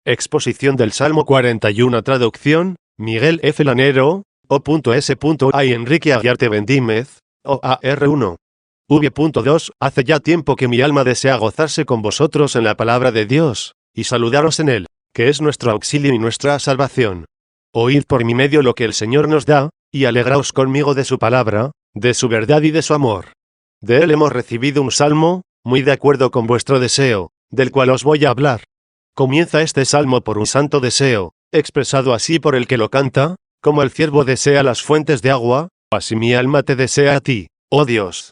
Exposición del Salmo 41. Traducción, Miguel F. Lanero, O.S.A. Enrique Aguiarte Bendímez, OAR1. V.2. Hace ya tiempo que mi alma desea gozarse con vosotros en la palabra de Dios, y saludaros en él, que es nuestro auxilio y nuestra salvación. Oíd por mi medio lo que el Señor nos da, y alegraos conmigo de su palabra, de su verdad y de su amor. De él hemos recibido un salmo, muy de acuerdo con vuestro deseo, del cual os voy a hablar. Comienza este salmo por un santo deseo, expresado así por el que lo canta, como el ciervo desea las fuentes de agua, así mi alma te desea a ti, oh Dios.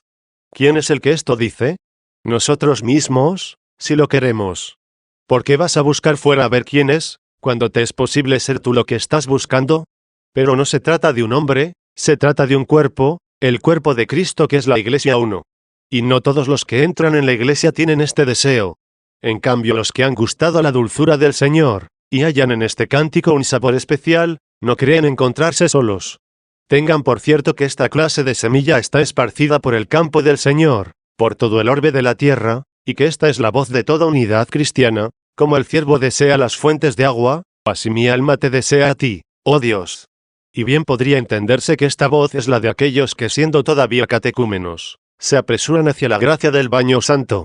¿Quién es el que esto dice? Nosotros mismos, si lo queremos. ¿Por qué vas a buscar fuera a ver quién es, cuando te es posible ser tú lo que estás buscando? Pero no se trata de un hombre, se trata de un cuerpo, el cuerpo de Cristo que es la Iglesia 1. Y no todos los que entran en la Iglesia tienen este deseo. En cambio, los que han gustado la dulzura del Señor, y hallan en este cántico un sabor especial, no creen encontrarse solos. Tengan por cierto que esta clase de semilla está esparcida por el campo del Señor, por todo el orbe de la tierra, y que esta es la voz de toda unidad cristiana, como el ciervo desea las fuentes de agua, así mi alma te desea a ti, oh Dios. Y bien podría entenderse que esta voz es la de aquellos que siendo todavía catecúmenos, se apresuran hacia la gracia del baño santo.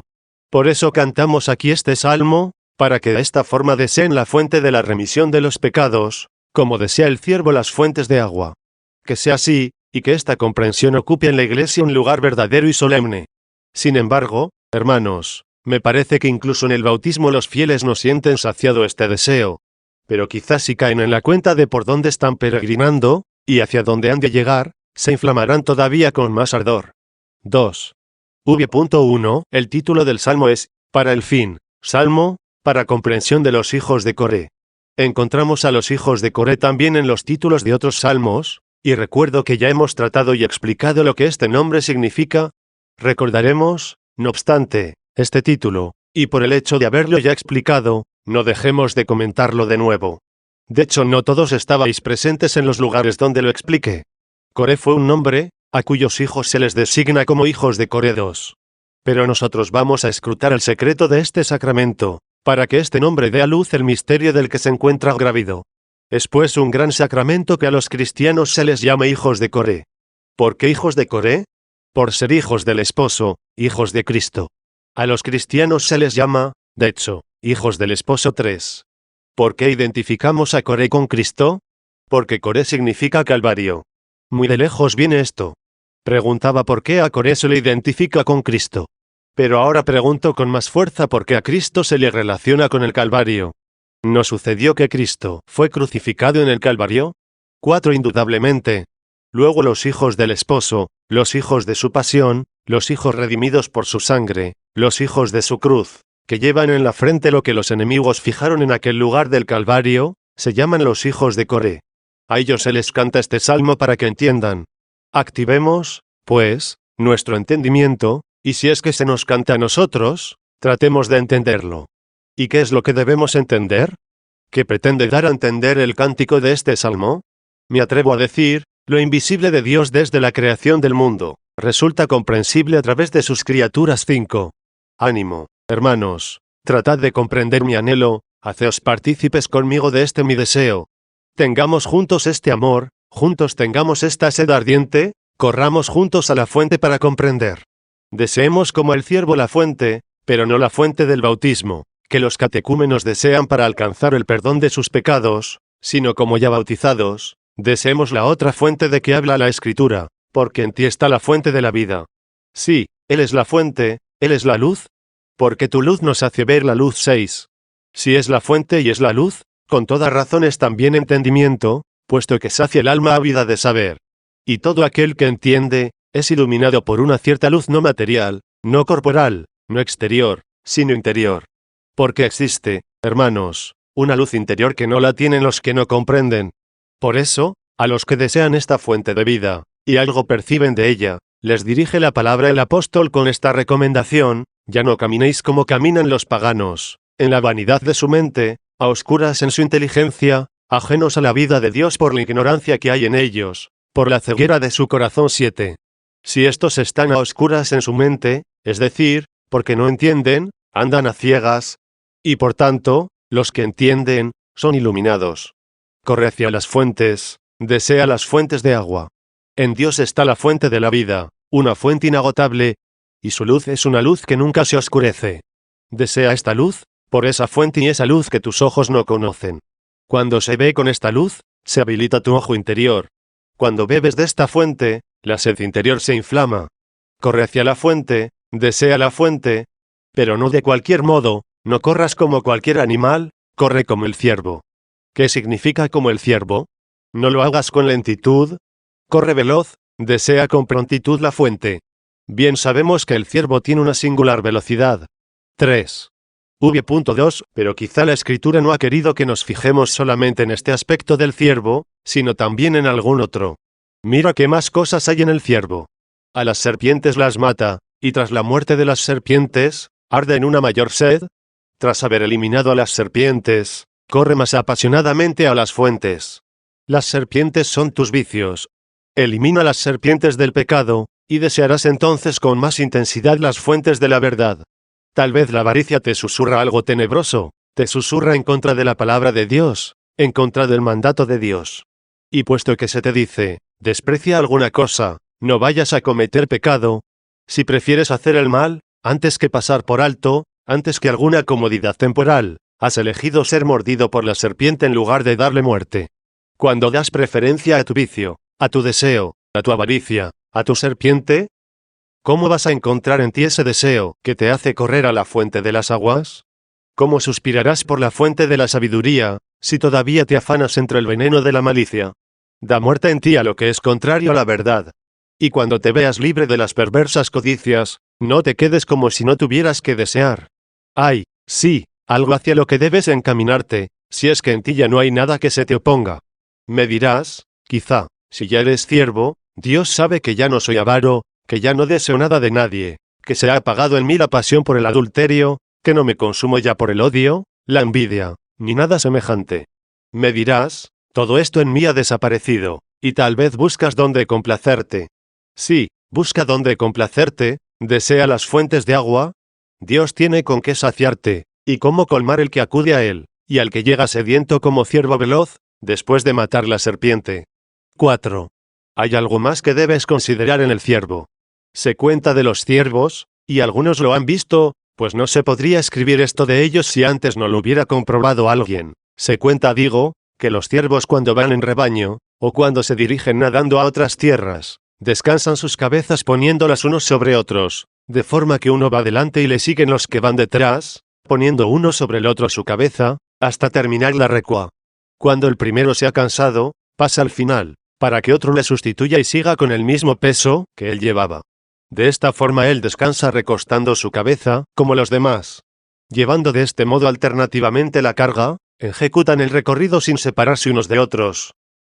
Por eso cantamos aquí este salmo, para que de esta forma deseen la fuente de la remisión de los pecados, como desea el ciervo las fuentes de agua. Que sea así, y que esta comprensión ocupe en la Iglesia un lugar verdadero y solemne. Sin embargo, hermanos, me parece que incluso en el bautismo los fieles no sienten saciado este deseo. Pero quizás si caen en la cuenta de por dónde están peregrinando, y hacia dónde han de llegar, se inflamarán todavía con más ardor. 2. V.1. El título del salmo es, para el fin, salmo, para comprensión de los hijos de Coré. Encontramos a los hijos de Coré también en los títulos de otros salmos, y recuerdo que ya hemos tratado y explicado lo que este nombre significa. Recordaremos, no obstante, este título, y por el hecho de haberlo ya explicado, no dejemos de comentarlo de nuevo. De hecho, no todos estabais presentes en los lugares donde lo expliqué. Coré fue un nombre, a cuyos hijos se les designa como hijos de Coré 2. Pero nosotros vamos a escrutar el secreto de este sacramento, para que este nombre dé a luz el misterio del que se encuentra grávido. Es pues un gran sacramento que a los cristianos se les llame hijos de Coré. ¿Por qué hijos de Coré? Por ser hijos del esposo, hijos de Cristo. A los cristianos se les llama, de hecho, hijos del esposo 3. ¿Por qué identificamos a Coré con Cristo? Porque Coré significa Calvario. Muy de lejos viene esto. Preguntaba por qué a Coré se le identifica con Cristo. Pero ahora pregunto con más fuerza por qué a Cristo se le relaciona con el Calvario. ¿No sucedió que Cristo fue crucificado en el Calvario? 4. Indudablemente. Luego los hijos del esposo, los hijos de su pasión, los hijos redimidos por su sangre, los hijos de su cruz, que llevan en la frente lo que los enemigos fijaron en aquel lugar del Calvario, se llaman los hijos de Coré. A ellos se les canta este salmo para que entiendan. Activemos, pues, nuestro entendimiento, y si es que se nos canta a nosotros, tratemos de entenderlo. ¿Y qué es lo que debemos entender? ¿Qué pretende dar a entender el cántico de este salmo? Me atrevo a decir, lo invisible de Dios desde la creación del mundo, resulta comprensible a través de sus criaturas 5. Ánimo, hermanos, tratad de comprender mi anhelo, haceos partícipes conmigo de este mi deseo. Tengamos juntos este amor, juntos tengamos esta sed ardiente, corramos juntos a la fuente para comprender. Deseemos como el ciervo la fuente, pero no la fuente del bautismo, que los catecúmenos desean para alcanzar el perdón de sus pecados, sino como ya bautizados, deseemos la otra fuente de que habla la Escritura, porque en ti está la fuente de la vida. Sí, Él es la fuente, Él es la luz, porque tu luz nos hace ver la luz 6. Si es la fuente y es la luz, con toda razón es también entendimiento, puesto que sacia el alma ávida de saber. Y todo aquel que entiende, es iluminado por una cierta luz no material, no corporal, no exterior, sino interior. Porque existe, hermanos, una luz interior que no la tienen los que no comprenden. Por eso, a los que desean esta fuente de vida, y algo perciben de ella, les dirige la palabra el apóstol con esta recomendación: ya no caminéis como caminan los paganos, en la vanidad de su mente, a oscuras en su inteligencia, ajenos a la vida de Dios por la ignorancia que hay en ellos, por la ceguera de su corazón 7. Si estos están a oscuras en su mente, es decir, porque no entienden, andan a ciegas, y por tanto, Los que entienden, son iluminados. Corre hacia las fuentes, desea las fuentes de agua. En Dios está la fuente de la vida, una fuente inagotable, y su luz es una luz que nunca se oscurece. Desea esta luz, por esa fuente y esa luz que tus ojos no conocen. Cuando se ve con esta luz, se habilita tu ojo interior. Cuando bebes de esta fuente, la sed interior se inflama. Corre hacia la fuente, desea la fuente, pero no de cualquier modo, no corras como cualquier animal, corre como el ciervo. ¿Qué significa como el ciervo? No lo hagas con lentitud. Corre veloz, desea con prontitud la fuente. Bien sabemos que el ciervo tiene una singular velocidad. 3. V.2, pero quizá la escritura no ha querido que nos fijemos solamente en este aspecto del ciervo, sino también en algún otro. Mira qué más cosas hay en el ciervo. A las serpientes las mata, y tras la muerte de las serpientes, arde en una mayor sed. Tras haber eliminado a las serpientes, corre más apasionadamente a las fuentes. Las serpientes son tus vicios. Elimina las serpientes del pecado, y desearás entonces con más intensidad las fuentes de la verdad. Tal vez la avaricia te susurra algo tenebroso, te susurra en contra de la palabra de Dios, en contra del mandato de Dios. Y puesto que se te dice, desprecia alguna cosa, no vayas a cometer pecado. Si prefieres hacer el mal, antes que pasar por alto, antes que alguna comodidad temporal, has elegido ser mordido por la serpiente en lugar de darle muerte. Cuando das preferencia a tu vicio, a tu deseo, a tu avaricia, a tu serpiente, ¿cómo vas a encontrar en ti ese deseo que te hace correr a la fuente de las aguas? ¿Cómo suspirarás por la fuente de la sabiduría, si todavía te afanas entre el veneno de la malicia? Da muerte en ti a lo que es contrario a la verdad. Y cuando te veas libre de las perversas codicias, no te quedes como si no tuvieras que desear. Hay, sí, algo hacia lo que debes encaminarte, si es que en ti ya no hay nada que se te oponga. Me dirás, quizá, si ya eres siervo, Dios sabe que ya no soy avaro, que ya no deseo nada de nadie, que se ha apagado en mí la pasión por el adulterio, que no me consumo ya por el odio, la envidia, ni nada semejante. Me dirás, todo esto en mí ha desaparecido, y tal vez buscas dónde complacerte. Sí, busca dónde complacerte, desea las fuentes de agua. Dios tiene con qué saciarte, y cómo colmar el que acude a él, y al que llega sediento como ciervo veloz, después de matar la serpiente. 4. Hay algo más que debes considerar en el ciervo. Se cuenta de los ciervos, y algunos lo han visto, pues no se podría escribir esto de ellos si antes no lo hubiera comprobado alguien. Se cuenta, digo, que los ciervos cuando van en rebaño, o cuando se dirigen nadando a otras tierras, descansan sus cabezas poniéndolas unos sobre otros, de forma que uno va delante y le siguen los que van detrás, poniendo uno sobre el otro su cabeza, hasta terminar la recua. Cuando el primero se ha cansado, pasa al final, para que otro le sustituya y siga con el mismo peso que él llevaba. De esta forma él descansa recostando su cabeza, como los demás. Llevando de este modo alternativamente la carga, ejecutan el recorrido sin separarse unos de otros.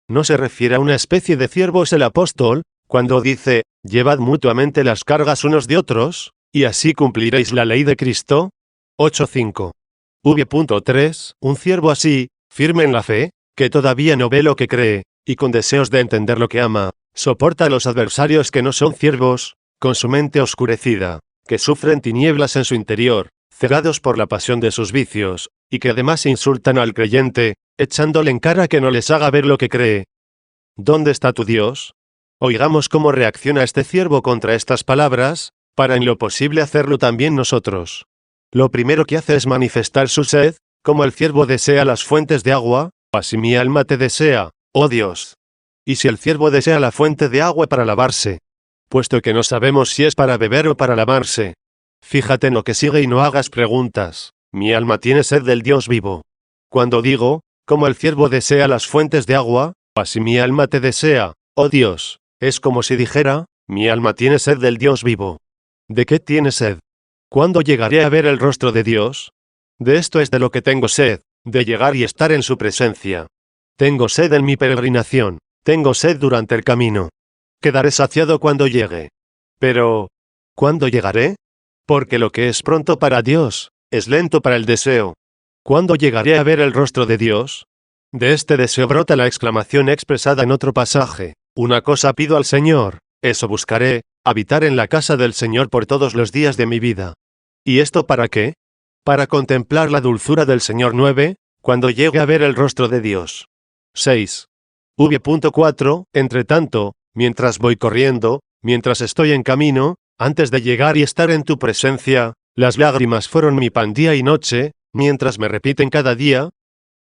¿No se refiere a una especie de ciervos el apóstol, cuando dice, llevad mutuamente las cargas unos de otros, y así cumpliréis la ley de Cristo? 8.5. V.3. Un ciervo así, firme en la fe, que todavía no ve lo que cree, y con deseos de entender lo que ama, soporta a los adversarios que no son ciervos, con su mente oscurecida, que sufren tinieblas en su interior, cegados por la pasión de sus vicios, y que además insultan al creyente, echándole en cara que no les haga ver lo que cree. ¿Dónde está tu Dios? Oigamos cómo reacciona este ciervo contra estas palabras, para en lo posible hacerlo también nosotros. Lo primero que hace es manifestar su sed, como el ciervo desea las fuentes de agua, así mi alma te desea, oh Dios. Y si el ciervo desea la fuente de agua para lavarse, puesto que no sabemos si es para beber o para lavarse. Fíjate en lo que sigue y no hagas preguntas. Mi alma tiene sed del Dios vivo. Cuando digo, como el ciervo desea las fuentes de agua, así mi alma te desea, oh Dios, es como si dijera, mi alma tiene sed del Dios vivo. ¿De qué tiene sed? ¿Cuándo llegaré a ver el rostro de Dios? De esto es de lo que tengo sed, de llegar y estar en su presencia. Tengo sed en mi peregrinación, tengo sed durante el camino. Quedaré saciado cuando llegue. Pero, ¿cuándo llegaré? Porque lo que es pronto para Dios, es lento para el deseo. ¿Cuándo llegaré a ver el rostro de Dios? De este deseo brota la exclamación expresada en otro pasaje. Una cosa pido al Señor, eso buscaré, habitar en la casa del Señor por todos los días de mi vida. ¿Y esto para qué? para contemplar la dulzura del Señor. 9. Cuando llegue a ver el rostro de Dios. 6. V.4. Entre tanto, mientras voy corriendo, mientras estoy en camino, antes de llegar y estar en tu presencia, las lágrimas fueron mi pan día y noche, mientras me repiten cada día: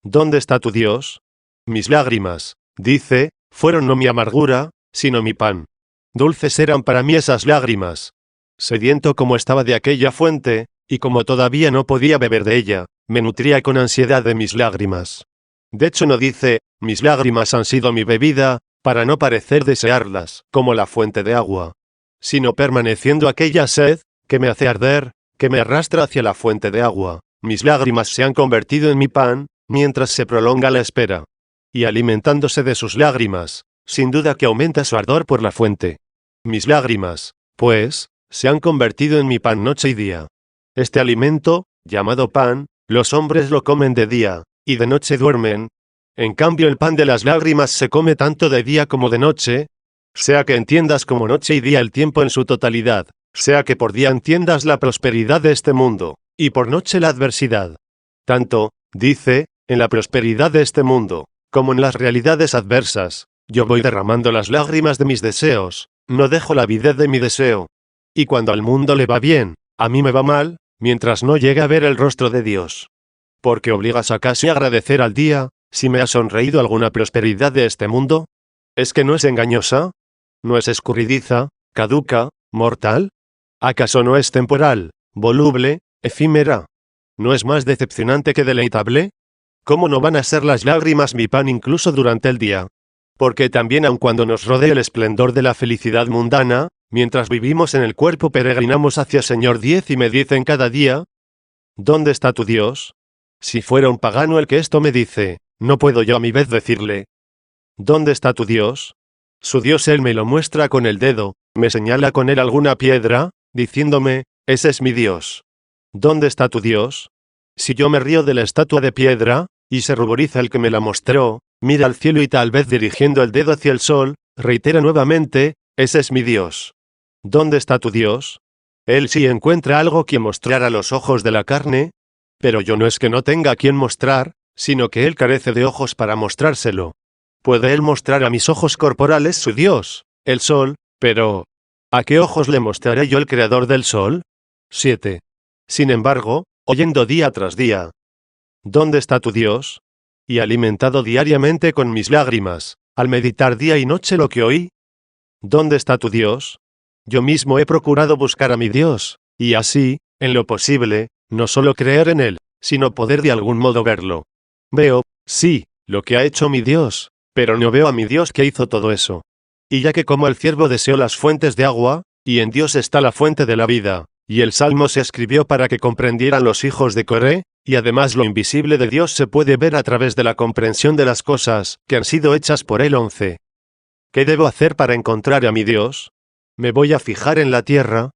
¿dónde está tu Dios? Mis lágrimas, dice, fueron no mi amargura, sino mi pan. Dulces eran para mí esas lágrimas. Sediento como estaba de aquella fuente, y como todavía no podía beber de ella, me nutría con ansiedad de mis lágrimas. De hecho no dice, mis lágrimas han sido mi bebida, para no parecer desearlas, como la fuente de agua, sino permaneciendo aquella sed, que me hace arder, que me arrastra hacia la fuente de agua. Mis lágrimas se han convertido en mi pan, mientras se prolonga la espera. Y alimentándose de sus lágrimas, sin duda que aumenta su ardor por la fuente. Mis lágrimas, pues, se han convertido en mi pan noche y día. Este alimento, llamado pan, los hombres lo comen de día, y de noche duermen. En cambio el pan de las lágrimas se come tanto de día como de noche, sea que entiendas como noche y día el tiempo en su totalidad, sea que por día entiendas la prosperidad de este mundo, y por noche la adversidad. Tanto, dice, en la prosperidad de este mundo, como en las realidades adversas, yo voy derramando las lágrimas de mis deseos, no dejo la avidez de mi deseo. Y cuando al mundo le va bien, a mí me va mal, mientras no llegue a ver el rostro de Dios. ¿Por qué obligas acaso a agradecer al día, si me ha sonreído alguna prosperidad de este mundo? ¿Es que no es engañosa? ¿No es escurridiza, caduca, mortal? ¿Acaso no es temporal, voluble, efímera? ¿No es más decepcionante que deleitable? ¿Cómo no van a ser las lágrimas mi pan incluso durante el día? Porque también aun cuando nos rodee el esplendor de la felicidad mundana, mientras vivimos en el cuerpo peregrinamos hacia Señor 10 y me dicen cada día: ¿dónde está tu Dios? Si fuera un pagano el que esto me dice, no puedo yo a mi vez decirle: ¿dónde está tu Dios? Su Dios él me lo muestra con el dedo, me señala con él alguna piedra, diciéndome, ese es mi Dios. ¿Dónde está tu Dios? Si yo me río de la estatua de piedra, y se ruboriza el que me la mostró, mira al cielo y tal vez dirigiendo el dedo hacia el sol, reitera nuevamente, ese es mi Dios. ¿Dónde está tu Dios? Él sí encuentra algo que mostrar a los ojos de la carne, pero yo no es que no tenga a quien mostrar, sino que él carece de ojos para mostrárselo. Puede él mostrar a mis ojos corporales su Dios, el sol, pero ¿a qué ojos le mostraré yo el creador del sol? 7. Sin embargo, oyendo día tras día, ¿dónde está tu Dios? Y alimentado diariamente con mis lágrimas, al meditar día y noche lo que oí, ¿dónde está tu Dios? Yo mismo he procurado buscar a mi Dios, y así, en lo posible, no solo creer en Él, sino poder de algún modo verlo. Veo, sí, lo que ha hecho mi Dios, pero no veo a mi Dios que hizo todo eso. Y ya que como el ciervo deseó las fuentes de agua, y en Dios está la fuente de la vida, y el Salmo se escribió para que comprendieran los hijos de Coré, y además lo invisible de Dios se puede ver a través de la comprensión de las cosas que han sido hechas por Él. 11. ¿Qué debo hacer para encontrar a mi Dios? Me voy a fijar en la tierra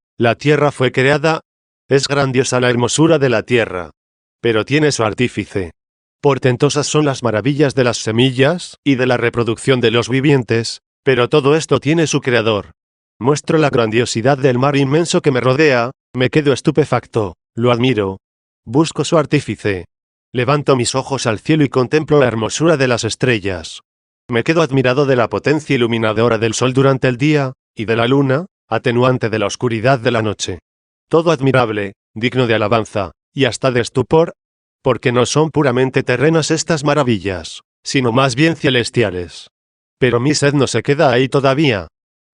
fue creada, es grandiosa la hermosura de la tierra, pero tiene su artífice. Portentosas son las maravillas de las semillas y de la reproducción de los vivientes, pero todo esto tiene su creador. Muestro la grandiosidad del mar inmenso que me rodea, me quedo estupefacto, lo admiro. Busco su artífice. Levanto mis ojos al cielo y contemplo la hermosura de las estrellas. Me quedo admirado de la potencia iluminadora del sol durante el día, y de la luna, atenuante de la oscuridad de la noche. Todo admirable, digno de alabanza, y hasta de estupor, porque no son puramente terrenas estas maravillas, sino más bien celestiales. Pero mi sed no se queda ahí todavía.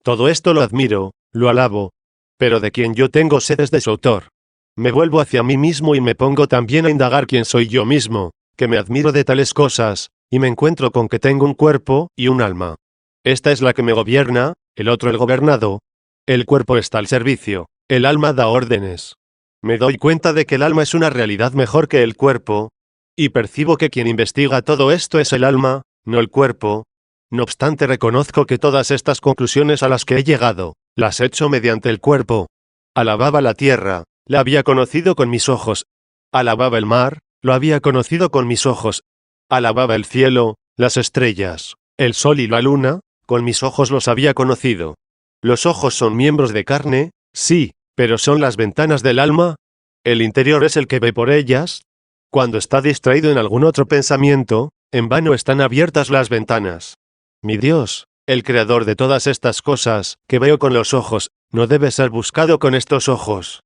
Todo esto lo admiro, lo alabo, pero de quien yo tengo sed es de su autor. Me vuelvo hacia mí mismo y me pongo también a indagar quién soy yo mismo, que me admiro de tales cosas, y me encuentro con que tengo un cuerpo y un alma. Esta es la que me gobierna, el otro el gobernado. El cuerpo está al servicio, el alma da órdenes. Me doy cuenta de que el alma es una realidad mejor que el cuerpo, y percibo que quien investiga todo esto es el alma, no el cuerpo. No obstante reconozco que todas estas conclusiones a las que he llegado, las he hecho mediante el cuerpo. Alababa la tierra, la había conocido con mis ojos. Alababa el mar, lo había conocido con mis ojos. Alababa el cielo, las estrellas, el sol y la luna, con mis ojos los había conocido. Los ojos son miembros de carne, sí, pero son las ventanas del alma. El interior es el que ve por ellas. Cuando está distraído en algún otro pensamiento, en vano están abiertas las ventanas. Mi Dios, el creador de todas estas cosas, que veo con los ojos, no debe ser buscado con estos ojos.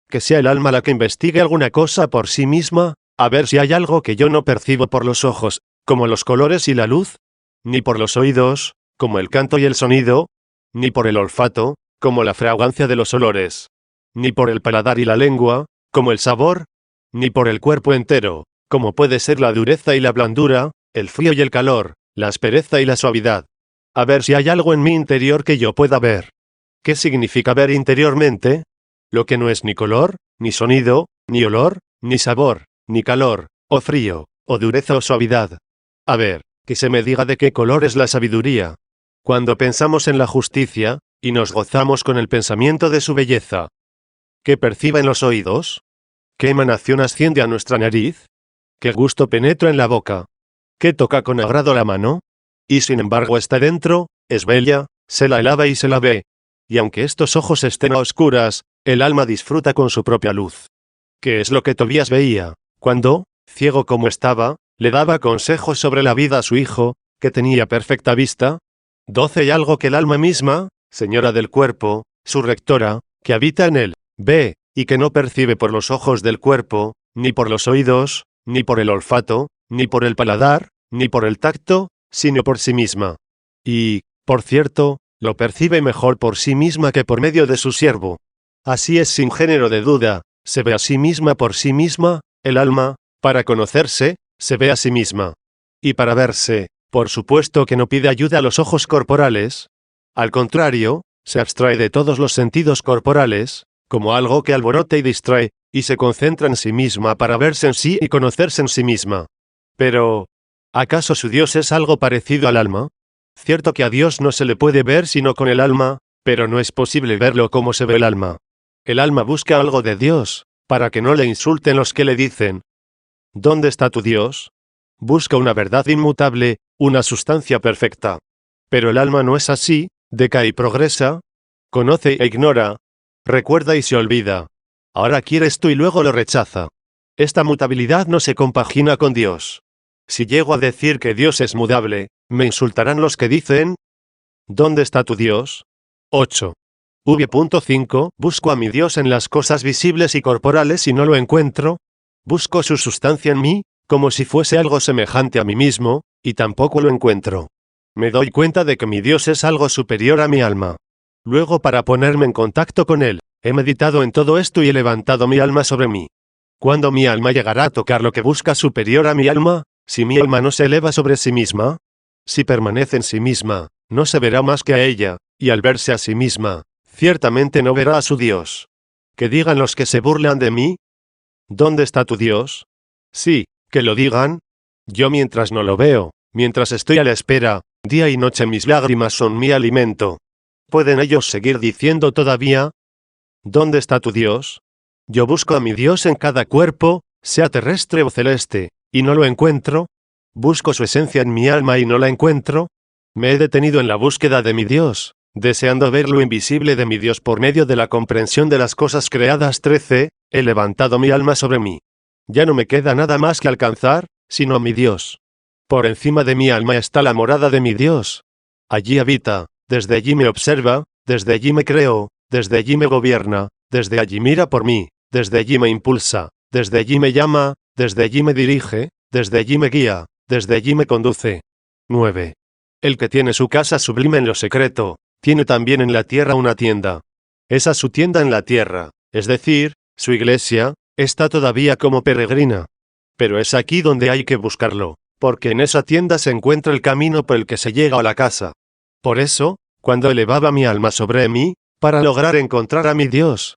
Que sea el alma la que investigue alguna cosa por sí misma, a ver si hay algo que yo no percibo por los ojos, como los colores y la luz, ni por los oídos, como el canto y el sonido, ni por el olfato, como la fragancia de los olores, ni por el paladar y la lengua, como el sabor, ni por el cuerpo entero, como puede ser la dureza y la blandura, el frío y el calor, la aspereza y la suavidad. A ver si hay algo en mi interior que yo pueda ver. ¿Qué significa ver interiormente? Lo que no es ni color, ni sonido, ni olor, ni sabor, ni calor, o frío, o dureza o suavidad. A ver, que se me diga de qué color es la sabiduría. Cuando pensamos en la justicia, y nos gozamos con el pensamiento de su belleza. ¿Qué perciba en los oídos? ¿Qué emanación asciende a nuestra nariz? ¿Qué gusto penetra en la boca? ¿Qué toca con agrado la mano? Y sin embargo está dentro, es bella, se la alaba y se la ve. Y aunque estos ojos estén a oscuras, el alma disfruta con su propia luz. ¿Qué es lo que Tobías veía, cuando, ciego como estaba, le daba consejos sobre la vida a su hijo, que tenía perfecta vista? 12 y algo que el alma misma, señora del cuerpo, su rectora, que habita en él, ve, y que no percibe por los ojos del cuerpo, ni por los oídos, ni por el olfato, ni por el paladar, ni por el tacto, sino por sí misma. Y, por cierto, lo percibe mejor por sí misma que por medio de su siervo. Así es sin género de duda, se ve a sí misma por sí misma, el alma, para conocerse, se ve a sí misma. Y para verse, por supuesto que no pide ayuda a los ojos corporales. Al contrario, se abstrae de todos los sentidos corporales, como algo que alborote y distrae, y se concentra en sí misma para verse en sí y conocerse en sí misma. Pero, ¿acaso su Dios es algo parecido al alma? Cierto que a Dios no se le puede ver sino con el alma, pero no es posible verlo como se ve el alma. El alma busca algo de Dios, para que no le insulten los que le dicen: ¿dónde está tu Dios? Busca una verdad inmutable, una sustancia perfecta. Pero el alma no es así, decae y progresa, conoce e ignora, recuerda y se olvida. Ahora quiere esto y luego lo rechaza. Esta mutabilidad no se compagina con Dios. Si llego a decir que Dios es mudable, me insultarán los que dicen: ¿dónde está tu Dios? 8. V.5 Busco a mi Dios en las cosas visibles y corporales y no lo encuentro. Busco su sustancia en mí, como si fuese algo semejante a mí mismo, y tampoco lo encuentro. Me doy cuenta de que mi Dios es algo superior a mi alma. Luego, para ponerme en contacto con Él, he meditado en todo esto y he levantado mi alma sobre mí. ¿Cuándo mi alma llegará a tocar lo que busca superior a mi alma? Si mi alma no se eleva sobre sí misma, si permanece en sí misma, no se verá más que a ella, y al verse a sí misma, ciertamente no verá a su Dios. Que digan los que se burlan de mí: ¿dónde está tu Dios? Sí, que lo digan. Yo mientras no lo veo, mientras estoy a la espera, día y noche mis lágrimas son mi alimento. ¿Pueden ellos seguir diciendo todavía: ¿dónde está tu Dios? Yo busco a mi Dios en cada cuerpo, sea terrestre o celeste, y no lo encuentro. Busco su esencia en mi alma y no la encuentro. Me he detenido en la búsqueda de mi Dios, deseando ver lo invisible de mi Dios por medio de la comprensión de las cosas creadas. 13. He levantado mi alma sobre mí. Ya no me queda nada más que alcanzar, sino a mi Dios. Por encima de mi alma está la morada de mi Dios. Allí habita, desde allí me observa, desde allí me creó, desde allí me gobierna, desde allí mira por mí, desde allí me impulsa, desde allí me llama, desde allí me dirige, desde allí me guía, desde allí me conduce. 9. El que tiene su casa sublime en lo secreto, tiene también en la tierra una tienda. Esa su tienda en la tierra, es decir, su iglesia, está todavía como peregrina. Pero es aquí donde hay que buscarlo, porque en esa tienda se encuentra el camino por el que se llega a la casa. Por eso, cuando elevaba mi alma sobre mí, para lograr encontrar a mi Dios.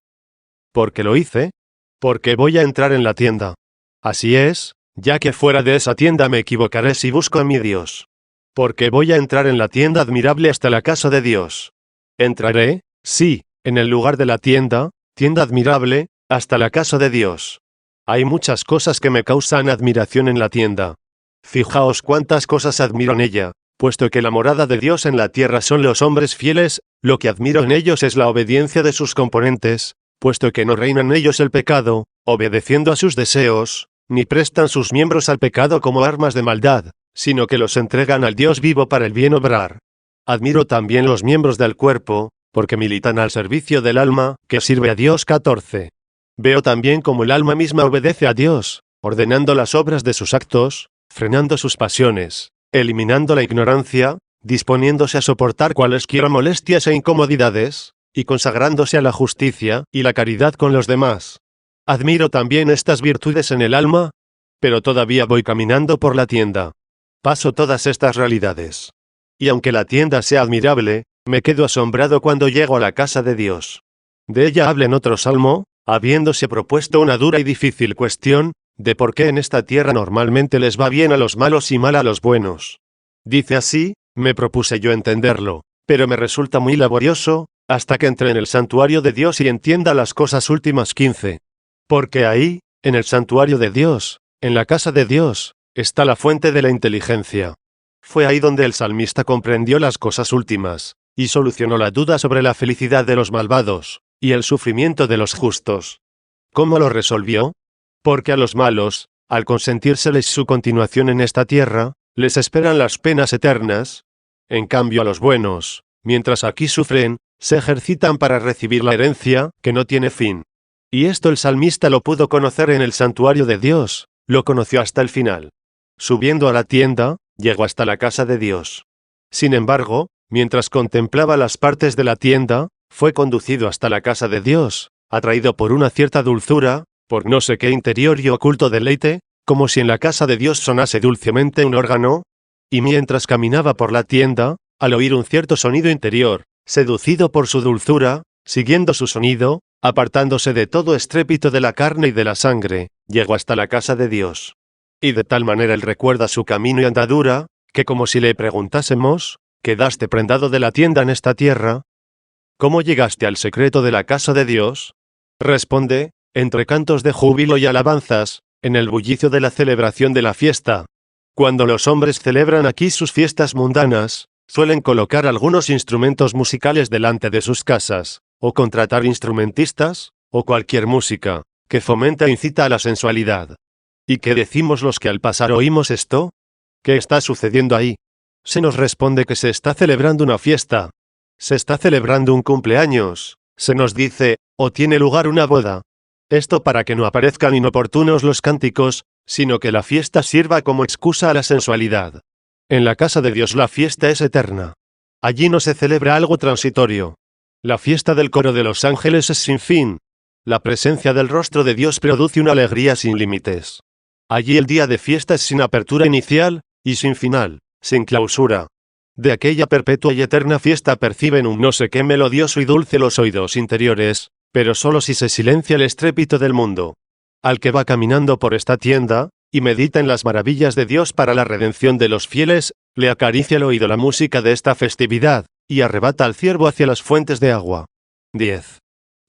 ¿Por qué lo hice? Porque voy a entrar en la tienda. Así es, ya que fuera de esa tienda me equivocaré si busco a mi Dios. Porque voy a entrar en la tienda admirable hasta la casa de Dios. Entraré, sí, en el lugar de la tienda, tienda admirable, hasta la casa de Dios. Hay muchas cosas que me causan admiración en la tienda. Fijaos cuántas cosas admiro en ella, puesto que la morada de Dios en la tierra son los hombres fieles, lo que admiro en ellos es la obediencia de sus componentes, puesto que no reina en ellos el pecado, obedeciendo a sus deseos, ni prestan sus miembros al pecado como armas de maldad, sino que los entregan al Dios vivo para el bien obrar. Admiro también los miembros del cuerpo, porque militan al servicio del alma, que sirve a Dios. 14. Veo también cómo el alma misma obedece a Dios, ordenando las obras de sus actos, frenando sus pasiones, eliminando la ignorancia, disponiéndose a soportar cualesquiera molestias e incomodidades, y consagrándose a la justicia y la caridad con los demás. Admiro también estas virtudes en el alma, pero todavía voy caminando por la tienda. Paso todas estas realidades. Y aunque la tienda sea admirable, me quedo asombrado cuando llego a la casa de Dios. De ella habla en otro salmo, habiéndose propuesto una dura y difícil cuestión, de por qué en esta tierra normalmente les va bien a los malos y mal a los buenos. Dice así: me propuse yo entenderlo, pero me resulta muy laborioso, hasta que entre en el santuario de Dios y entienda las cosas últimas. 15. Porque ahí, en el santuario de Dios, en la casa de Dios, está la fuente de la inteligencia. Fue ahí donde el salmista comprendió las cosas últimas, y solucionó la duda sobre la felicidad de los malvados, y el sufrimiento de los justos. ¿Cómo lo resolvió? Porque a los malos, al consentírseles su continuación en esta tierra, les esperan las penas eternas. En cambio a los buenos, mientras aquí sufren, se ejercitan para recibir la herencia, que no tiene fin. Y esto el salmista lo pudo conocer en el santuario de Dios, lo conoció hasta el final. Subiendo a la tienda, llegó hasta la casa de Dios. Sin embargo, mientras contemplaba las partes de la tienda, fue conducido hasta la casa de Dios, atraído por una cierta dulzura, por no sé qué interior y oculto deleite, como si en la casa de Dios sonase dulcemente un órgano, y mientras caminaba por la tienda, al oír un cierto sonido interior, seducido por su dulzura, siguiendo su sonido, apartándose de todo estrépito de la carne y de la sangre, llegó hasta la casa de Dios. Y de tal manera él recuerda su camino y andadura, que como si le preguntásemos: ¿quedaste prendado de la tienda en esta tierra? ¿Cómo llegaste al secreto de la casa de Dios? Responde: entre cantos de júbilo y alabanzas, en el bullicio de la celebración de la fiesta. Cuando los hombres celebran aquí sus fiestas mundanas, suelen colocar algunos instrumentos musicales delante de sus casas, o contratar instrumentistas, o cualquier música, que fomenta e incita a la sensualidad. ¿Y qué decimos los que al pasar oímos esto? ¿Qué está sucediendo ahí? Se nos responde que se está celebrando una fiesta. Se está celebrando un cumpleaños. Se nos dice: o tiene lugar una boda. Esto para que no aparezcan inoportunos los cánticos, sino que la fiesta sirva como excusa a la sensualidad. En la casa de Dios la fiesta es eterna. Allí no se celebra algo transitorio. La fiesta del coro de los ángeles es sin fin. La presencia del rostro de Dios produce una alegría sin límites. Allí el día de fiesta es sin apertura inicial, y sin final, sin clausura. De aquella perpetua y eterna fiesta perciben un no sé qué melodioso y dulce los oídos interiores, pero solo si se silencia el estrépito del mundo. Al que va caminando por esta tienda, y medita en las maravillas de Dios para la redención de los fieles, le acaricia el oído la música de esta festividad, y arrebata al ciervo hacia las fuentes de agua. 10.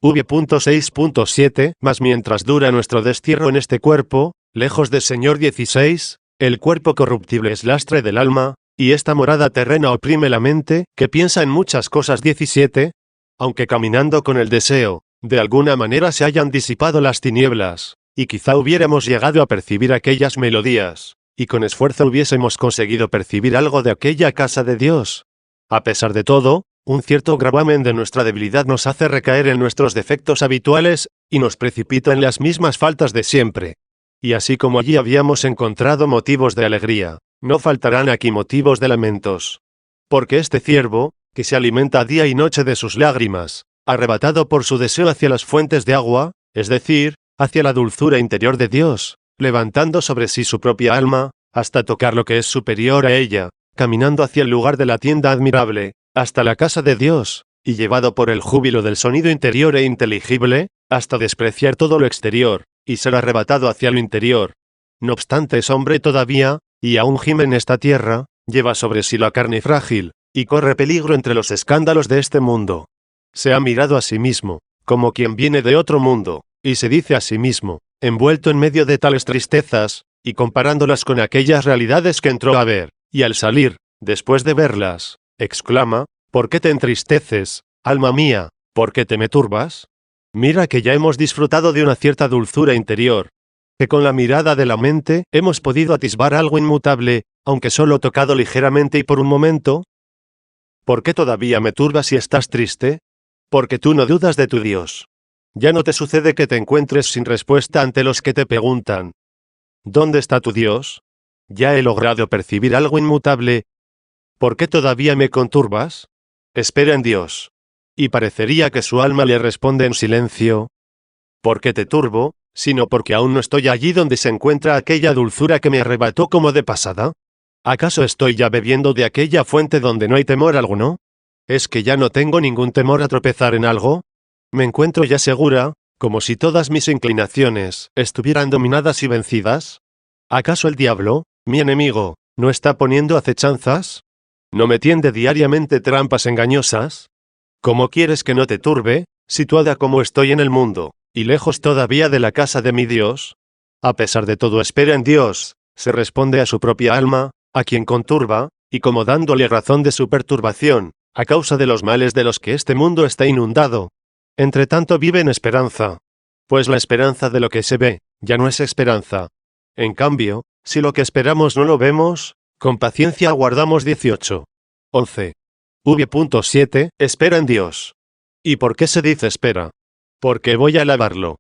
V.6.7 Mas mientras dura nuestro destierro en este cuerpo, lejos del Señor. 16, el cuerpo corruptible es lastre del alma, y esta morada terrena oprime la mente, que piensa en muchas cosas. 17, aunque caminando con el deseo, de alguna manera se hayan disipado las tinieblas, y quizá hubiéramos llegado a percibir aquellas melodías, y con esfuerzo hubiésemos conseguido percibir algo de aquella casa de Dios. A pesar de todo, un cierto gravamen de nuestra debilidad nos hace recaer en nuestros defectos habituales, y nos precipita en las mismas faltas de siempre. Y así como allí habíamos encontrado motivos de alegría, no faltarán aquí motivos de lamentos. Porque este ciervo, que se alimenta día y noche de sus lágrimas, arrebatado por su deseo hacia las fuentes de agua, es decir, hacia la dulzura interior de Dios, levantando sobre sí su propia alma, hasta tocar lo que es superior a ella, caminando hacia el lugar de la tienda admirable, hasta la casa de Dios, y llevado por el júbilo del sonido interior e inteligible, hasta despreciar todo lo exterior, y ser arrebatado hacia lo interior. No obstante es hombre todavía, y aún gime en esta tierra, lleva sobre sí la carne frágil, y corre peligro entre los escándalos de este mundo. Se ha mirado a sí mismo, como quien viene de otro mundo, y se dice a sí mismo, envuelto en medio de tales tristezas, y comparándolas con aquellas realidades que entró a ver, y al salir, después de verlas, exclama: ¿por qué te entristeces, alma mía? ¿Por qué te me turbas? Mira que ya hemos disfrutado de una cierta dulzura interior, que con la mirada de la mente hemos podido atisbar algo inmutable, aunque solo tocado ligeramente y por un momento. ¿Por qué todavía me turbas si estás triste? Porque tú no dudas de tu Dios. Ya no te sucede que te encuentres sin respuesta ante los que te preguntan: ¿dónde está tu Dios? Ya he logrado percibir algo inmutable. ¿Por qué todavía me conturbas? Espera en Dios. Y parecería que su alma le responde en silencio: ¿por qué te turbo, sino porque aún no estoy allí donde se encuentra aquella dulzura que me arrebató como de pasada? ¿Acaso estoy ya bebiendo de aquella fuente donde no hay temor alguno? ¿Es que ya no tengo ningún temor a tropezar en algo? ¿Me encuentro ya segura, como si todas mis inclinaciones estuvieran dominadas y vencidas? ¿Acaso el diablo, mi enemigo, no está poniendo acechanzas? ¿No me tiende diariamente trampas engañosas? ¿Cómo quieres que no te turbe, situada como estoy en el mundo, y lejos todavía de la casa de mi Dios? A pesar de todo, espera en Dios, se responde a su propia alma, a quien conturba, y como dándole razón de su perturbación, a causa de los males de los que este mundo está inundado. Entre tanto vive en esperanza. Pues la esperanza de lo que se ve, ya no es esperanza. En cambio, si lo que esperamos no lo vemos, con paciencia aguardamos. 18. 11. V.7. Espera en Dios. ¿Y por qué se dice espera? Porque voy a alabarlo.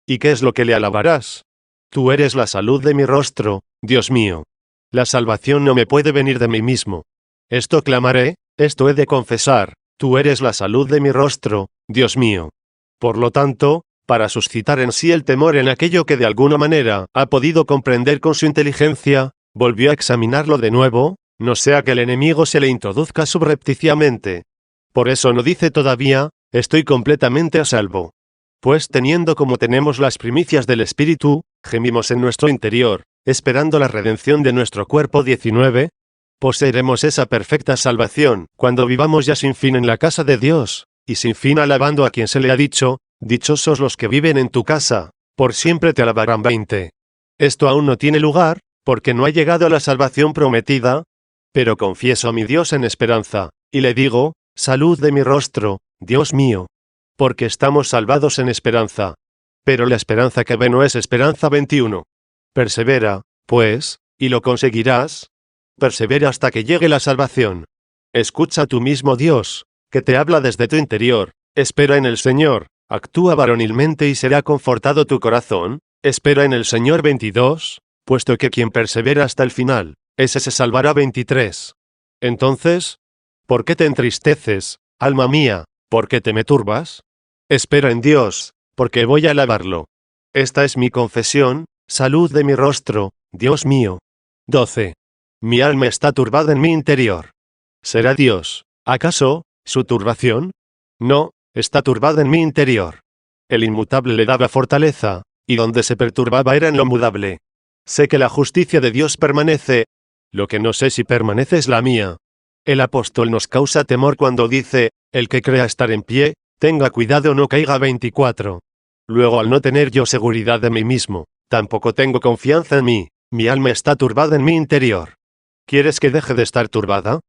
¿Y qué es lo que le alabarás? Tú eres la salud de mi rostro, Dios mío. La salvación no me puede venir de mí mismo. Esto clamaré, esto he de confesar: tú eres la salud de mi rostro, Dios mío. Por lo tanto, para suscitar en sí el temor en aquello que de alguna manera ha podido comprender con su inteligencia, volvió a examinarlo de nuevo, no sea que el enemigo se le introduzca subrepticiamente. Por eso no dice todavía: estoy completamente a salvo. Pues teniendo como tenemos las primicias del Espíritu, gemimos en nuestro interior, esperando la redención de nuestro cuerpo. 19. Poseeremos esa perfecta salvación, cuando vivamos ya sin fin en la casa de Dios, y sin fin alabando a quien se le ha dicho: dichosos los que viven en tu casa, por siempre te alabarán. 20. Esto aún no tiene lugar, porque no ha llegado a la salvación prometida, pero confieso a mi Dios en esperanza, y le digo: salud de mi rostro, Dios mío. Porque estamos salvados en esperanza. Pero la esperanza que ve no es esperanza. 21. Persevera, pues, y lo conseguirás. Persevera hasta que llegue la salvación. Escucha a tu mismo Dios, que te habla desde tu interior: espera en el Señor, actúa varonilmente y será confortado tu corazón, espera en el Señor. 22. Puesto que quien persevera hasta el final, ese se salvará. 23. Entonces, ¿por qué te entristeces, alma mía? ¿Por qué te me turbas? Espera en Dios, porque voy a alabarlo. Esta es mi confesión, salud de mi rostro, Dios mío. 12. Mi alma está turbada en mi interior. ¿Será Dios, acaso, su turbación? No, está turbada en mi interior. El inmutable le daba fortaleza, y donde se perturbaba era en lo mudable. Sé que la justicia de Dios permanece. Lo que no sé si permanece es la mía. El apóstol nos causa temor cuando dice: el que crea estar en pie, tenga cuidado no caiga. 24. Luego, al no tener yo seguridad de mí mismo, tampoco tengo confianza en mí, mi alma está turbada en mi interior. ¿Quieres que deje de estar turbada?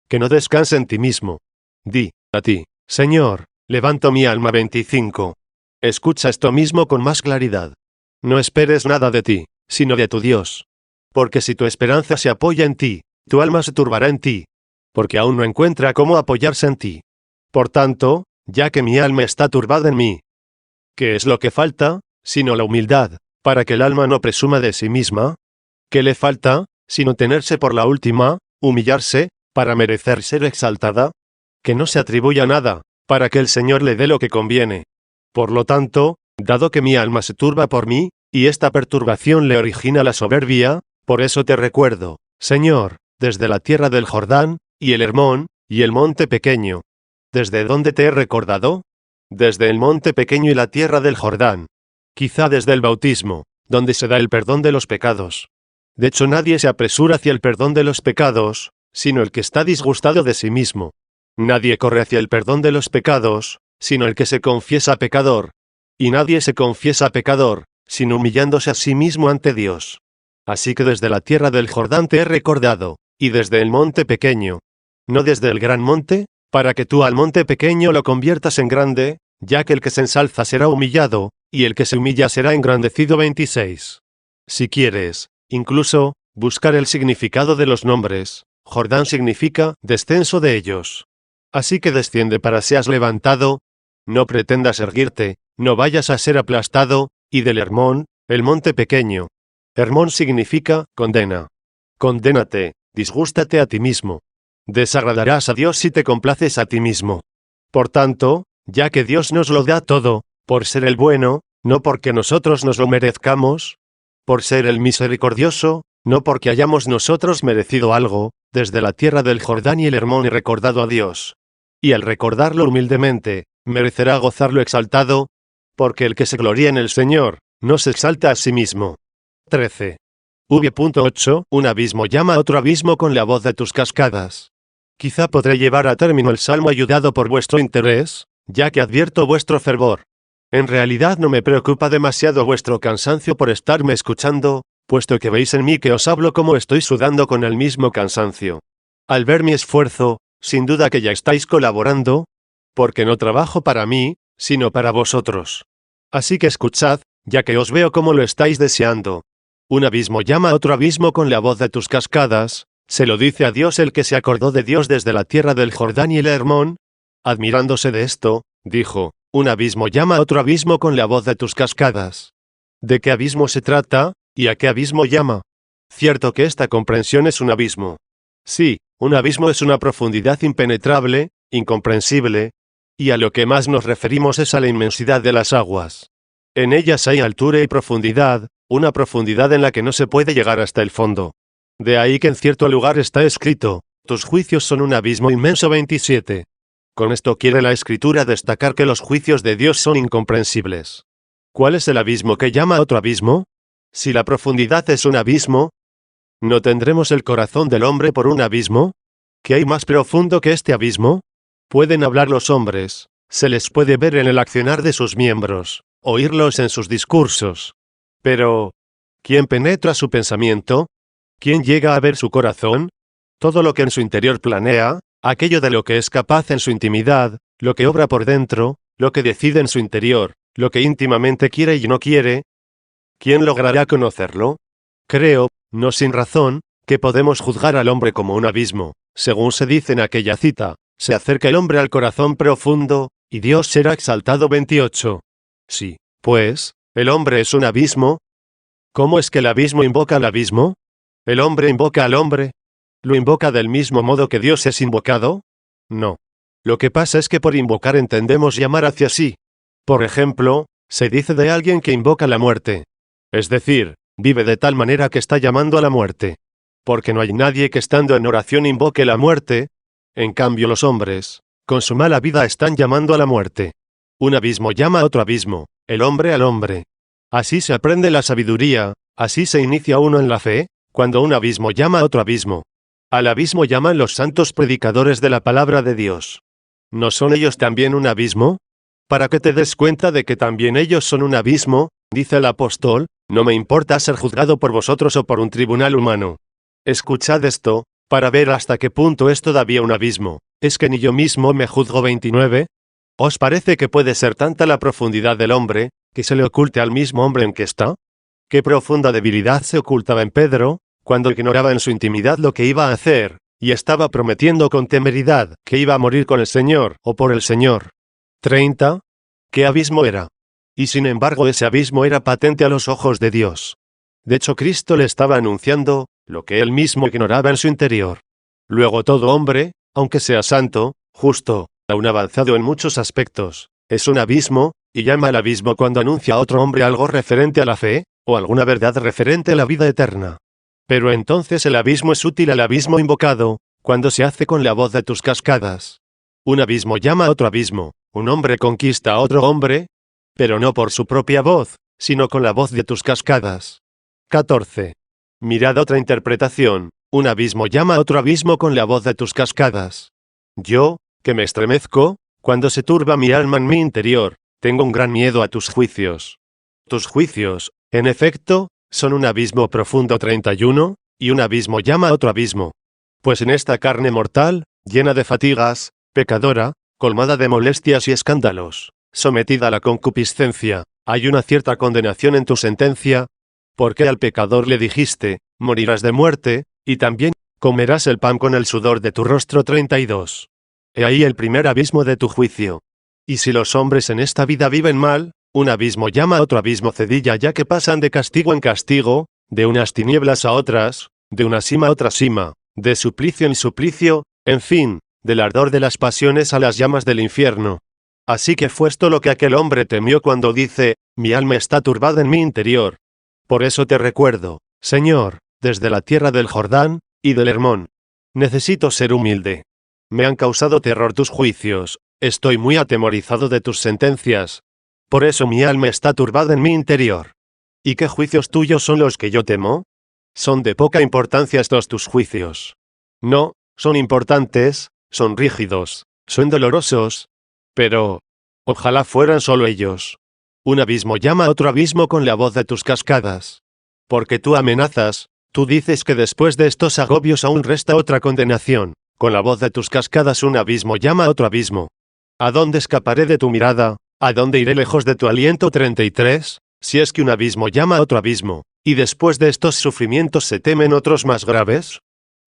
Que no descanse en ti mismo. Di a ti: Señor, levanto mi alma. 25. Escucha esto mismo con más claridad. No esperes nada de ti, sino de tu Dios. Porque si tu esperanza se apoya en ti, tu alma se turbará en ti, porque aún no encuentra cómo apoyarse en ti. Por tanto, ya que mi alma está turbada en mí, ¿qué es lo que falta, sino la humildad, para que el alma no presuma de sí misma? ¿Qué le falta, sino tenerse por la última, humillarse, para merecer ser exaltada? Que no se atribuya nada, para que el Señor le dé lo que conviene. Por lo tanto, dado que mi alma se turba por mí, y esta perturbación le origina la soberbia, por eso te recuerdo, Señor, desde la tierra del Jordán, y el Hermón, y el monte pequeño. ¿Desde dónde te he recordado? Desde el monte pequeño y la tierra del Jordán. Quizá desde el bautismo, donde se da el perdón de los pecados. De hecho, nadie se apresura hacia el perdón de los pecados, sino el que está disgustado de sí mismo. Nadie corre hacia el perdón de los pecados, sino el que se confiesa pecador. Y nadie se confiesa pecador, sino humillándose a sí mismo ante Dios. Así que desde la tierra del Jordán te he recordado, y desde el monte pequeño. No desde el gran monte, para que tú al monte pequeño lo conviertas en grande, ya que el que se ensalza será humillado, y el que se humilla será engrandecido. 26. Si quieres, incluso, buscar el significado de los nombres, Jordán significa descenso de ellos. Así que desciende para seas levantado, no pretendas erguirte, no vayas a ser aplastado, y del Hermón, el monte pequeño. Hermón significa condena. Condénate, disgústate a ti mismo. Desagradarás a Dios si te complaces a ti mismo. Por tanto, ya que Dios nos lo da todo, por ser el bueno, no porque nosotros nos lo merezcamos, por ser el misericordioso, no porque hayamos nosotros merecido algo, desde la tierra del Jordán y el Hermón y recordado a Dios. Y al recordarlo humildemente, merecerá gozarlo exaltado, porque el que se gloría en el Señor, no se exalta a sí mismo. 13. V.8. Un abismo llama a otro abismo con la voz de tus cascadas. Quizá podré llevar a término el salmo ayudado por vuestro interés, ya que advierto vuestro fervor. En realidad no me preocupa demasiado vuestro cansancio por estarme escuchando, puesto que veis en mí que os hablo como estoy sudando con el mismo cansancio. Al ver mi esfuerzo, sin duda que ya estáis colaborando, porque no trabajo para mí, sino para vosotros. Así que escuchad, ya que os veo como lo estáis deseando. Un abismo llama a otro abismo con la voz de tus cascadas, se lo dice a Dios el que se acordó de Dios desde la tierra del Jordán y el Hermón. Admirándose de esto, dijo, un abismo llama a otro abismo con la voz de tus cascadas. ¿De qué abismo se trata, y a qué abismo llama? Cierto que esta comprensión es un abismo. Sí, un abismo es una profundidad impenetrable, incomprensible, y a lo que más nos referimos es a la inmensidad de las aguas. En ellas hay altura y profundidad, una profundidad en la que no se puede llegar hasta el fondo. De ahí que en cierto lugar está escrito, tus juicios son un abismo inmenso. 27. Con esto quiere la Escritura destacar que los juicios de Dios son incomprensibles. ¿Cuál es el abismo que llama a otro abismo? Si la profundidad es un abismo, ¿no tendremos el corazón del hombre por un abismo? ¿Qué hay más profundo que este abismo? Pueden hablar los hombres, se les puede ver en el accionar de sus miembros, oírlos en sus discursos. Pero, ¿quién penetra su pensamiento? ¿Quién llega a ver su corazón? Todo lo que en su interior planea, aquello de lo que es capaz en su intimidad, lo que obra por dentro, lo que decide en su interior, lo que íntimamente quiere y no quiere. ¿Quién logrará conocerlo? Creo, no sin razón, que podemos juzgar al hombre como un abismo, según se dice en aquella cita, se acerca el hombre al corazón profundo, y Dios será exaltado. 28. Sí, pues, el hombre es un abismo. ¿Cómo es que el abismo invoca al abismo? ¿El hombre invoca al hombre? ¿Lo invoca del mismo modo que Dios es invocado? No. Lo que pasa es que por invocar entendemos llamar hacia sí. Por ejemplo, se dice de alguien que invoca la muerte. Es decir, vive de tal manera que está llamando a la muerte. Porque no hay nadie que estando en oración invoque la muerte. En cambio los hombres, con su mala vida están llamando a la muerte. Un abismo llama a otro abismo, el hombre al hombre. Así se aprende la sabiduría, así se inicia uno en la fe, cuando un abismo llama a otro abismo. Al abismo llaman los santos predicadores de la palabra de Dios. ¿No son ellos también un abismo? Para que te des cuenta de que también ellos son un abismo, dice el apóstol, no me importa ser juzgado por vosotros o por un tribunal humano. Escuchad esto, para ver hasta qué punto es todavía un abismo. ¿Es que ni yo mismo me juzgo? 29. ¿Os parece que puede ser tanta la profundidad del hombre, que se le oculte al mismo hombre en que está? ¿Qué profunda debilidad se ocultaba en Pedro, cuando ignoraba en su intimidad lo que iba a hacer, y estaba prometiendo con temeridad que iba a morir con el Señor o por el Señor? 30. ¿Qué abismo era? Y sin embargo ese abismo era patente a los ojos de Dios. De hecho Cristo le estaba anunciando lo que él mismo ignoraba en su interior. Luego todo hombre, aunque sea santo, justo, aún avanzado en muchos aspectos, es un abismo, y llama al abismo cuando anuncia a otro hombre algo referente a la fe, o alguna verdad referente a la vida eterna. Pero entonces el abismo es útil al abismo invocado, cuando se hace con la voz de tus cascadas. Un abismo llama a otro abismo, un hombre conquista a otro hombre, pero no por su propia voz, sino con la voz de tus cascadas. 14. Mirad otra interpretación, un abismo llama a otro abismo con la voz de tus cascadas. Yo, que me estremezco, cuando se turba mi alma en mi interior, tengo un gran miedo a tus juicios. Tus juicios, en efecto, son un abismo profundo. 31, y un abismo llama a otro abismo. Pues en esta carne mortal, llena de fatigas, pecadora, colmada de molestias y escándalos, sometida a la concupiscencia, hay una cierta condenación en tu sentencia, porque al pecador le dijiste, morirás de muerte, y también, comerás el pan con el sudor de tu rostro. 32. He ahí el primer abismo de tu juicio. Y si los hombres en esta vida viven mal, un abismo llama a otro abismo cedilla, ya que pasan de castigo en castigo, de unas tinieblas a otras, de una cima a otra cima, de suplicio en suplicio, en fin, del ardor de las pasiones a las llamas del infierno. Así que fue esto lo que aquel hombre temió cuando dice, mi alma está turbada en mi interior. Por eso te recuerdo, Señor, desde la tierra del Jordán, y del Hermón. Necesito ser humilde. Me han causado terror tus juicios, estoy muy atemorizado de tus sentencias. Por eso mi alma está turbada en mi interior. ¿Y qué juicios tuyos son los que yo temo? Son de poca importancia estos tus juicios. No, son importantes, son rígidos, son dolorosos. Pero, ojalá fueran solo ellos. Un abismo llama a otro abismo con la voz de tus cascadas. Porque tú amenazas, tú dices que después de estos agobios aún resta otra condenación. Con la voz de tus cascadas un abismo llama a otro abismo. ¿A dónde escaparé de tu mirada? ¿A dónde iré lejos de tu aliento? 33. Si es que un abismo llama a otro abismo, y después de estos sufrimientos se temen otros más graves.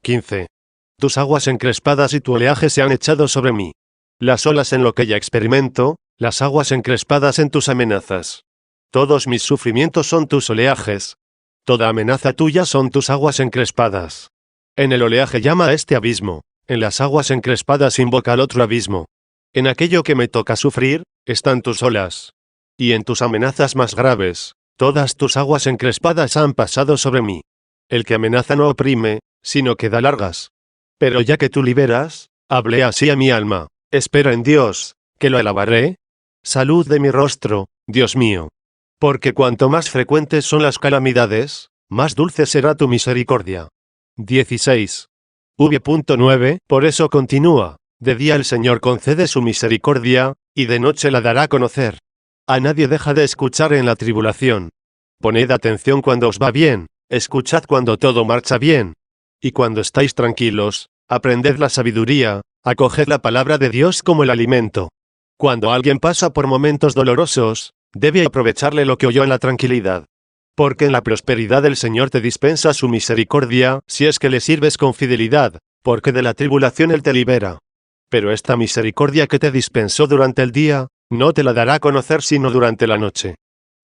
15. Tus aguas encrespadas y tu oleaje se han echado sobre mí. Las olas en lo que ya experimento, las aguas encrespadas en tus amenazas. Todos mis sufrimientos son tus oleajes. Toda amenaza tuya son tus aguas encrespadas. En el oleaje llama a este abismo, en las aguas encrespadas invoca al otro abismo. En aquello que me toca sufrir, están tus olas. Y en tus amenazas más graves, todas tus aguas encrespadas han pasado sobre mí. El que amenaza no oprime, sino que da largas. Pero ya que tú liberas, hablé así a mi alma, espera en Dios, que lo alabaré. Salud de mi rostro, Dios mío. Porque cuanto más frecuentes son las calamidades, más dulce será tu misericordia. 16. V.9. Por eso continúa. De día el Señor concede su misericordia, y de noche la dará a conocer. A nadie deja de escuchar en la tribulación. Poned atención cuando os va bien, escuchad cuando todo marcha bien. Y cuando estáis tranquilos, aprended la sabiduría, acoged la palabra de Dios como el alimento. Cuando alguien pasa por momentos dolorosos, debe aprovecharle lo que oyó en la tranquilidad. Porque en la prosperidad el Señor te dispensa su misericordia, si es que le sirves con fidelidad, porque de la tribulación Él te libera. Pero esta misericordia que te dispensó durante el día, no te la dará a conocer sino durante la noche.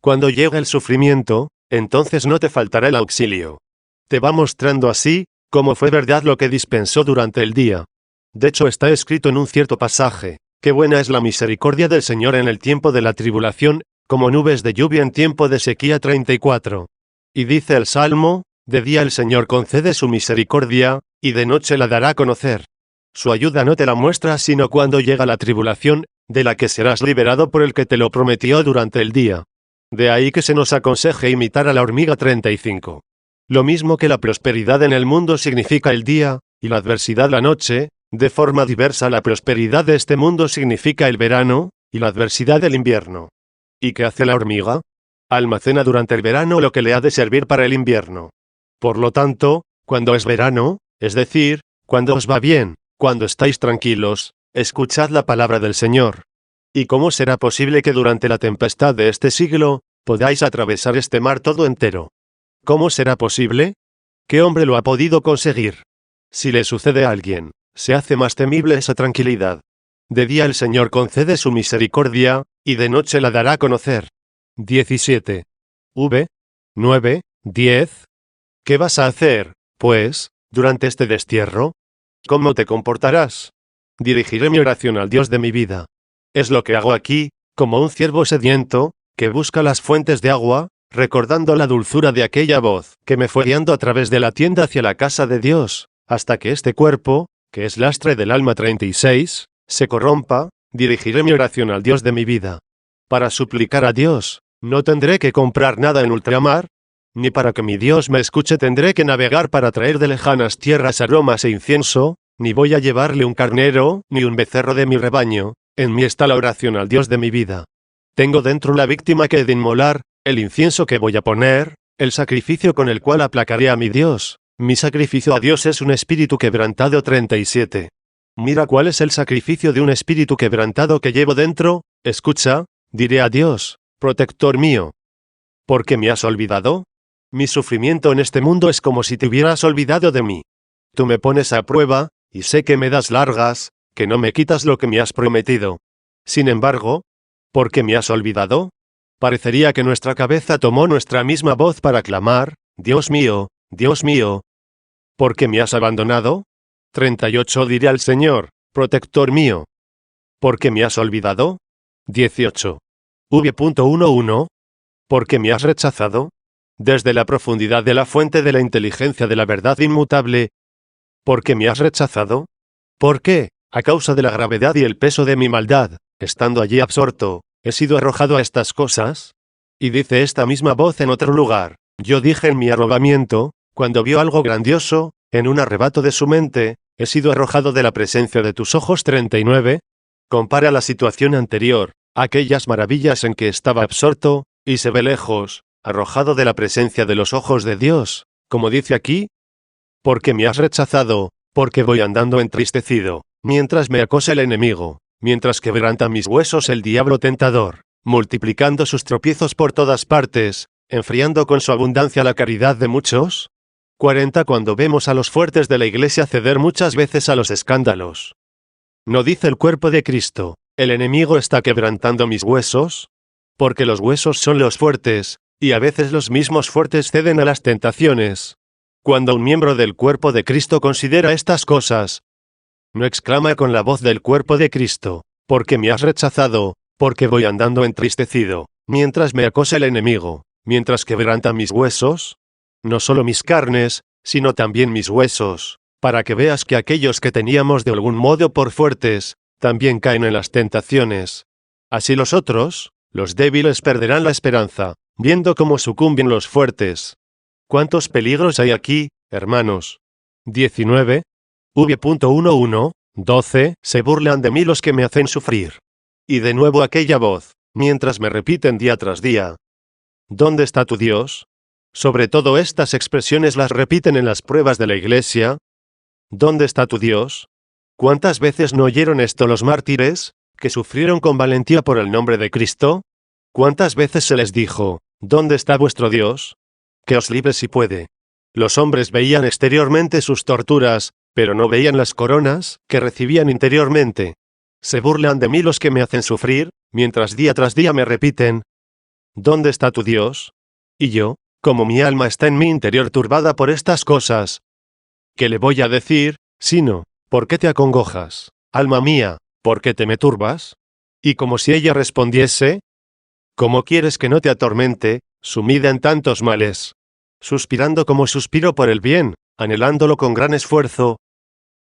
Cuando llegue el sufrimiento, entonces no te faltará el auxilio. Te va mostrando así, cómo fue verdad lo que dispensó durante el día. De hecho está escrito en un cierto pasaje, qué buena es la misericordia del Señor en el tiempo de la tribulación, como nubes de lluvia en tiempo de sequía. 34. Y dice el Salmo, de día el Señor concede su misericordia, y de noche la dará a conocer. Su ayuda no te la muestra sino cuando llega la tribulación, de la que serás liberado por el que te lo prometió durante el día. De ahí que se nos aconseje imitar a la hormiga. 35. Lo mismo que la prosperidad en el mundo significa el día, y la adversidad la noche, de forma diversa la prosperidad de este mundo significa el verano, y la adversidad el invierno. ¿Y qué hace la hormiga? Almacena durante el verano lo que le ha de servir para el invierno. Por lo tanto, cuando es verano, es decir, cuando os va bien, cuando estáis tranquilos, escuchad la palabra del Señor. ¿Y cómo será posible que durante la tempestad de este siglo, podáis atravesar este mar todo entero? ¿Cómo será posible? ¿Qué hombre lo ha podido conseguir? Si le sucede a alguien, se hace más temible esa tranquilidad. De día el Señor concede su misericordia, y de noche la dará a conocer. 17. V. 9, 10. ¿Qué vas a hacer, pues, durante este destierro? ¿Cómo te comportarás? Dirigiré mi oración al Dios de mi vida. Es lo que hago aquí, como un ciervo sediento, que busca las fuentes de agua, recordando la dulzura de aquella voz que me fue guiando a través de la tienda hacia la casa de Dios, hasta que este cuerpo, que es lastre del alma. 36, se corrompa. Dirigiré mi oración al Dios de mi vida. Para suplicar a Dios, no tendré que comprar nada en ultramar, ni para que mi Dios me escuche tendré que navegar para traer de lejanas tierras aromas e incienso, ni voy a llevarle un carnero, ni un becerro de mi rebaño. En mí está la oración al Dios de mi vida. Tengo dentro la víctima que he de inmolar, el incienso que voy a poner, el sacrificio con el cual aplacaré a mi Dios. Mi sacrificio a Dios es un espíritu quebrantado. 37. Mira cuál es el sacrificio de un espíritu quebrantado que llevo dentro, escucha, Diré a Dios, protector mío. ¿Por qué me has olvidado? Mi sufrimiento en este mundo es como si te hubieras olvidado de mí. Tú me pones a prueba, y sé que me das largas, que no me quitas lo que me has prometido. Sin embargo, ¿por qué me has olvidado? Parecería que nuestra cabeza tomó nuestra misma voz para clamar, Dios mío, ¿por qué me has abandonado? 38 Diré al Señor, protector mío. ¿Por qué me has olvidado? 18. V.11. ¿Por qué me has rechazado? Desde la profundidad de la fuente de la inteligencia de la verdad inmutable. ¿Por qué me has rechazado? ¿Por qué, a causa de la gravedad y el peso de mi maldad, estando allí absorto, he sido arrojado a estas cosas? Y dice esta misma voz en otro lugar, yo dije en mi arrobamiento, cuando vio algo grandioso, en un arrebato de su mente, he sido arrojado de la presencia de tus ojos. 39. Compara la situación anterior, aquellas maravillas en que estaba absorto, y se ve lejos, arrojado de la presencia de los ojos de Dios, como dice aquí. Porque me has rechazado, porque voy andando entristecido, mientras me acosa el enemigo, mientras quebranta mis huesos el diablo tentador, multiplicando sus tropiezos por todas partes, enfriando con su abundancia la caridad de muchos. 40 Cuando vemos a los fuertes de la Iglesia ceder muchas veces a los escándalos. ¿No dice el cuerpo de Cristo, el enemigo está quebrantando mis huesos? Porque los huesos son los fuertes, y a veces los mismos fuertes ceden a las tentaciones. Cuando un miembro del cuerpo de Cristo considera estas cosas, no exclama con la voz del cuerpo de Cristo, porque me has rechazado, porque voy andando entristecido, mientras me acosa el enemigo, mientras quebranta mis huesos. No solo mis carnes, sino también mis huesos, para que veas que aquellos que teníamos de algún modo por fuertes, también caen en las tentaciones. Así los otros, los débiles perderán la esperanza, viendo cómo sucumben los fuertes. ¿Cuántos peligros hay aquí, hermanos? 19. V.11. 12. Se burlan de mí los que me hacen sufrir. Y de nuevo aquella voz, mientras me repiten día tras día. ¿Dónde está tu Dios? Sobre todo estas expresiones las repiten en las pruebas de la Iglesia. ¿Dónde está tu Dios? ¿Cuántas veces no oyeron esto los mártires, que sufrieron con valentía por el nombre de Cristo? ¿Cuántas veces se les dijo, ¿dónde está vuestro Dios? Que os libre si puede. Los hombres veían exteriormente sus torturas, pero no veían las coronas que recibían interiormente. Se burlan de mí los que me hacen sufrir, mientras día tras día me repiten, ¿dónde está tu Dios? Y yo, como mi alma está en mi interior turbada por estas cosas, ¿qué le voy a decir, sino, ¿por qué te acongojas, alma mía, por qué te me turbas? Y como si ella respondiese, ¿cómo quieres que no te atormente, sumida en tantos males? Suspirando como suspiro por el bien, anhelándolo con gran esfuerzo.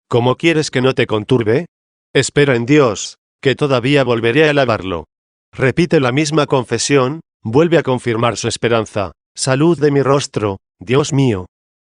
¿Cómo quieres que no te conturbe? Espera en Dios, que todavía volveré a alabarlo. Repite la misma confesión, vuelve a confirmar su esperanza. Salud de mi rostro, Dios mío.